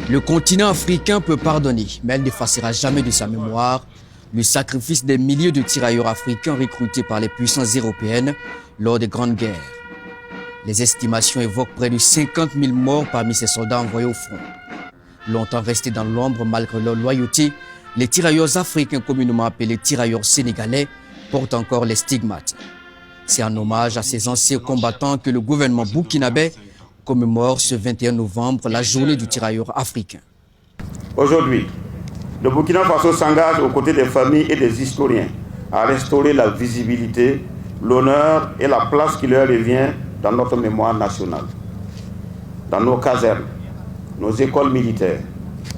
Le continent africain peut pardonner, mais elle n'effacera jamais de sa mémoire le sacrifice des milliers de tirailleurs africains recrutés par les puissances européennes lors des grandes guerres. Les estimations évoquent près de 50 000 morts parmi ces soldats envoyés au front. Longtemps restés dans l'ombre malgré leur loyauté, les tirailleurs africains communément appelés tirailleurs sénégalais portent encore les stigmates. C'est en hommage à ces anciens combattants que le gouvernement burkinabé commémore ce 21 novembre la journée du tirailleur africain. Aujourd'hui, le Burkina Faso s'engage aux côtés des familles et des historiens à restaurer la visibilité, l'honneur et la place qui leur revient dans notre mémoire nationale. Dans nos casernes, nos écoles militaires,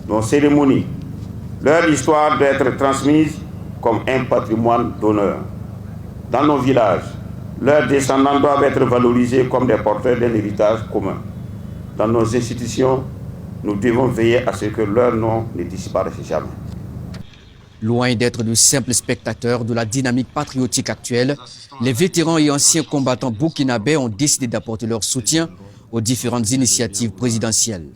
nos cérémonies, leur histoire doit être transmise comme un patrimoine d'honneur. Dans nos villages, leurs descendants doivent être valorisés comme des porteurs d'un héritage commun. Dans nos institutions, nous devons veiller à ce que leur nom ne disparaisse jamais. Loin d'être de simples spectateurs de la dynamique patriotique actuelle, les vétérans et anciens combattants burkinabés ont décidé d'apporter leur soutien aux différentes initiatives présidentielles.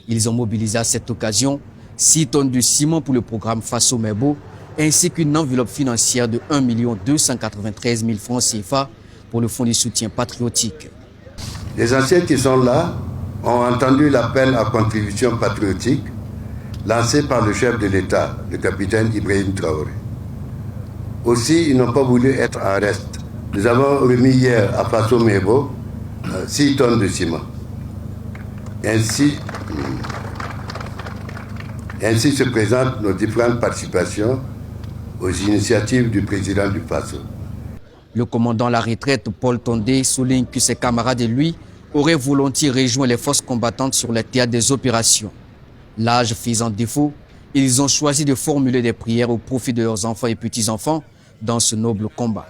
Ils ont mobilisé à cette occasion 6 tonnes de ciment pour le programme Faso Mebo, ainsi qu'une enveloppe financière de 1 293 000 francs CFA pour le Fonds de soutien patriotique. Les anciens qui sont là ont entendu l'appel à contribution patriotique lancé par le chef de l'État, le capitaine Ibrahim Traoré. Aussi, ils n'ont pas voulu être en reste. Nous avons remis hier à Faso Mebo 6 tonnes de ciment. Ainsi se présentent nos différentes participations aux initiatives du président du Faso. Le commandant à la retraite, Paul Tondé, souligne que ses camarades et lui auraient volontiers rejoint les forces combattantes sur le théâtre des opérations. L'âge faisant défaut, ils ont choisi de formuler des prières au profit de leurs enfants et petits-enfants dans ce noble combat.